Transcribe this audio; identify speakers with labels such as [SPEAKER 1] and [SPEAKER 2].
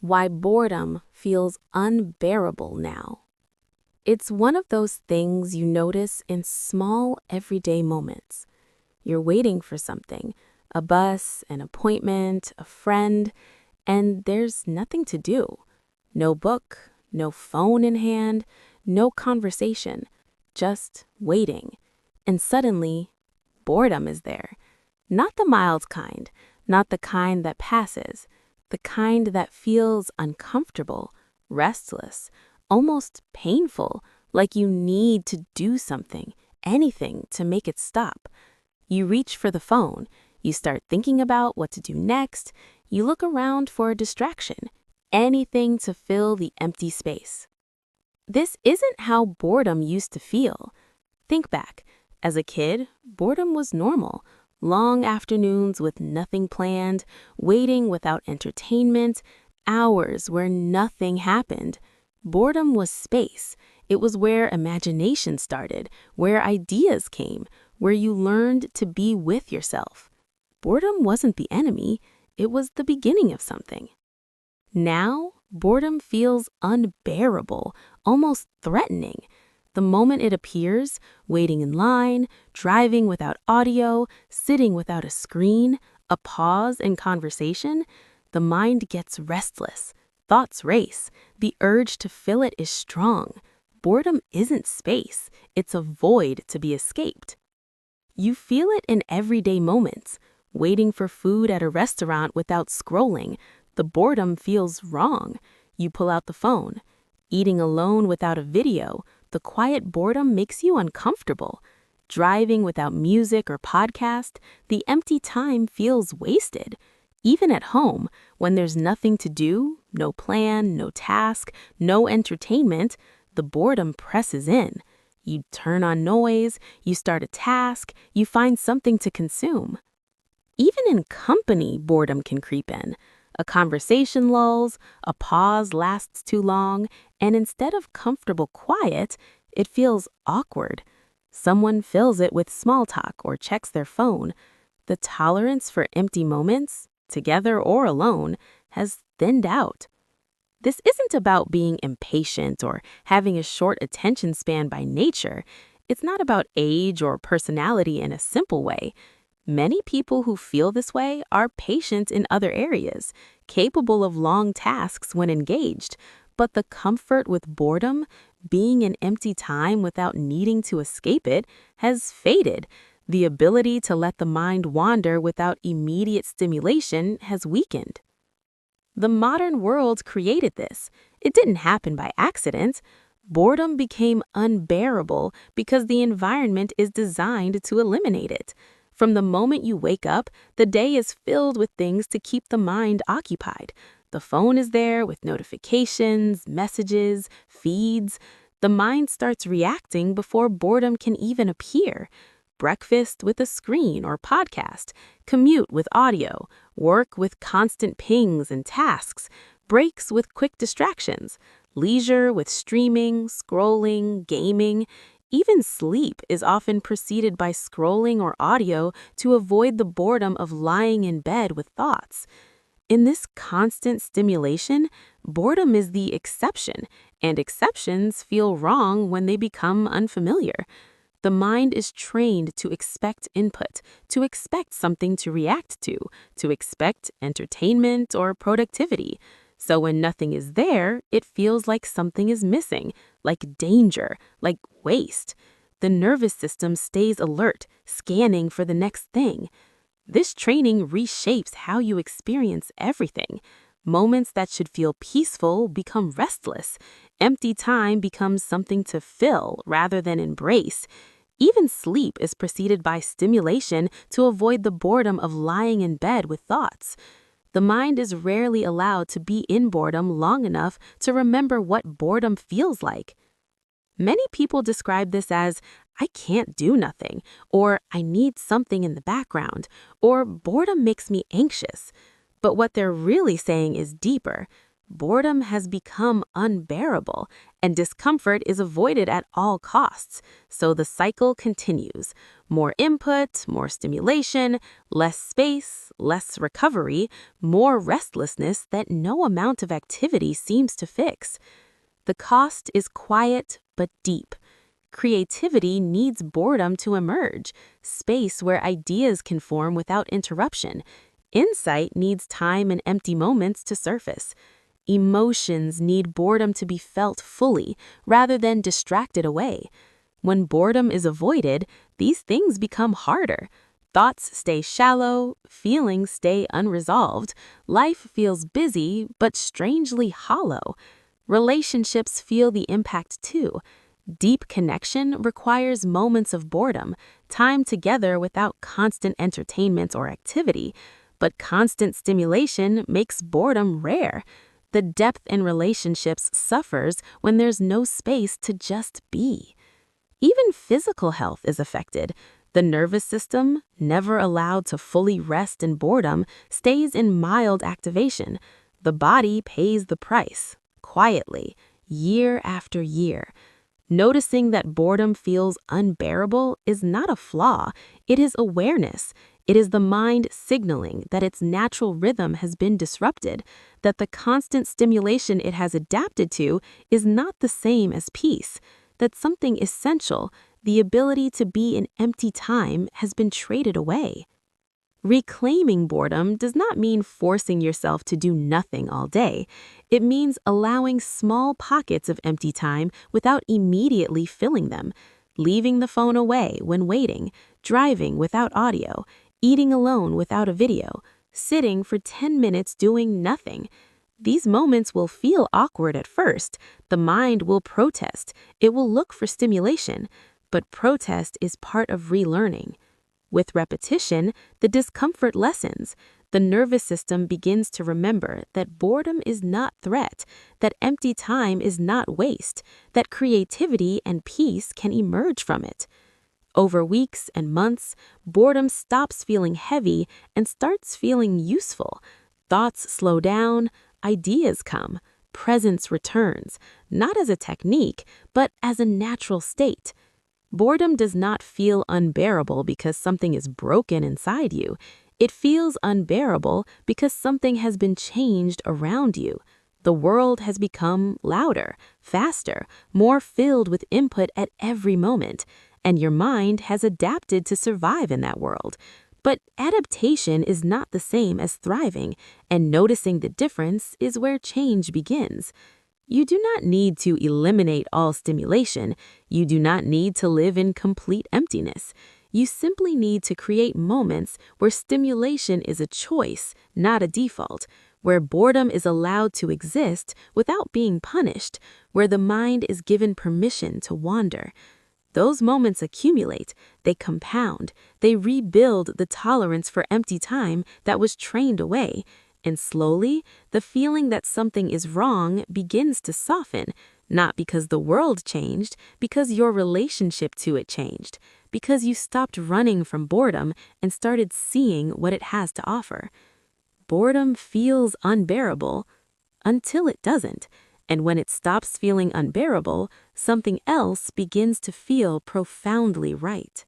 [SPEAKER 1] Why boredom feels unbearable now. It's one of those things you notice in small, everyday moments. You're waiting for something, a bus, an appointment, a friend, and there's nothing to do. No book, no phone in hand, no conversation, just waiting. And suddenly, boredom is there. Not the mild kind, not the kind that passes, the kind that feels uncomfortable, restless, almost painful, like you need to do something, anything to make it stop. You reach for the phone, you start thinking about what to do next, you look around for a distraction, anything to fill the empty space. This isn't how boredom used to feel. Think back. As a kid, boredom was normal. Long afternoons with nothing planned, waiting without entertainment, hours where nothing happened. Boredom was space. It was where imagination started, where ideas came, where you learned to be with yourself. Boredom wasn't the enemy, it was the beginning of something. Now, boredom feels unbearable, almost threatening. The moment it appears, waiting in line, driving without audio, sitting without a screen, a pause in conversation, the mind gets restless. Thoughts race. The urge to fill it is strong. Boredom isn't space. It's a void to be escaped. You feel it in everyday moments. Waiting for food at a restaurant without scrolling, the boredom feels wrong. You pull out the phone. Eating alone without a video, the quiet boredom makes you uncomfortable. Driving without music or podcast, the empty time feels wasted. Even at home, when there's nothing to do, no plan, no task, no entertainment, the boredom presses in. You turn on noise, you start a task, you find something to consume. Even in company, boredom can creep in. A conversation lulls, a pause lasts too long, and instead of comfortable quiet, it feels awkward. Someone fills it with small talk or checks their phone. The tolerance for empty moments, together or alone, has thinned out. This isn't about being impatient or having a short attention span by nature. It's not about age or personality in a simple way. Many people who feel this way are patient in other areas, capable of long tasks when engaged, but the comfort with boredom, being in empty time without needing to escape it, has faded. The ability to let the mind wander without immediate stimulation has weakened. The modern world created this. It didn't happen by accident. Boredom became unbearable because the environment is designed to eliminate it. From the moment you wake up, the day is filled with things to keep the mind occupied. The phone is there with notifications, messages, feeds. The mind starts reacting before boredom can even appear. Breakfast with a screen or podcast, commute with audio, work with constant pings and tasks, breaks with quick distractions, leisure with streaming, scrolling, gaming. Even sleep is often preceded by scrolling or audio to avoid the boredom of lying in bed with thoughts. In this constant stimulation, boredom is the exception, and exceptions feel wrong when they become unfamiliar. The mind is trained to expect input, to expect something to react to expect entertainment or productivity. So when nothing is there, it feels like something is missing, like danger, like waste. The nervous system stays alert, scanning for the next thing. This training reshapes how you experience everything. Moments that should feel peaceful become restless. Empty time becomes something to fill rather than embrace. Even sleep is preceded by stimulation to avoid the boredom of lying in bed with thoughts. The mind is rarely allowed to be in boredom long enough to remember what boredom feels like. Many people describe this as, I can't do nothing, or I need something in the background, or boredom makes me anxious. But what they're really saying is deeper. Boredom has become unbearable, and discomfort is avoided at all costs. So the cycle continues. More input, more stimulation, less space, less recovery, more restlessness that no amount of activity seems to fix. The cost is quiet but deep. Creativity needs boredom to emerge, space where ideas can form without interruption. Insight needs time and empty moments to surface. Emotions need boredom to be felt fully, rather than distracted away. When boredom is avoided, these things become harder. Thoughts stay shallow, feelings stay unresolved, life feels busy but strangely hollow. Relationships feel the impact too. Deep connection requires moments of boredom, time together without constant entertainment or activity, but constant stimulation makes boredom rare. The depth in relationships suffers when there's no space to just be. Even physical health is affected. The nervous system, never allowed to fully rest in boredom, stays in mild activation. The body pays the price, quietly, year after year. Noticing that boredom feels unbearable is not a flaw, it is awareness. It is the mind signaling that its natural rhythm has been disrupted, that the constant stimulation it has adapted to is not the same as peace, that something essential, the ability to be in empty time, has been traded away. Reclaiming boredom does not mean forcing yourself to do nothing all day. It means allowing small pockets of empty time without immediately filling them, leaving the phone away when waiting, driving without audio, eating alone without a video, sitting for 10 minutes doing nothing. These moments will feel awkward at first. The mind will protest. It will look for stimulation. But protest is part of relearning. With repetition, the discomfort lessens. The nervous system begins to remember that boredom is not threat, that empty time is not waste, that creativity and peace can emerge from it. Over weeks and months, boredom stops feeling heavy and starts feeling useful. Thoughts slow down, ideas come, presence returns, not as a technique, but as a natural state. Boredom does not feel unbearable because something is broken inside you. It feels unbearable because something has been changed around you. The world has become louder, faster, more filled with input at every moment, and your mind has adapted to survive in that world. But adaptation is not the same as thriving, and noticing the difference is where change begins. You do not need to eliminate all stimulation. You do not need to live in complete emptiness. You simply need to create moments where stimulation is a choice, not a default, where boredom is allowed to exist without being punished, where the mind is given permission to wander. Those moments accumulate, they compound, they rebuild the tolerance for empty time that was trained away. And slowly, the feeling that something is wrong begins to soften, not because the world changed, because your relationship to it changed, because you stopped running from boredom and started seeing what it has to offer. Boredom feels unbearable until it doesn't, and when it stops feeling unbearable, something else begins to feel profoundly right.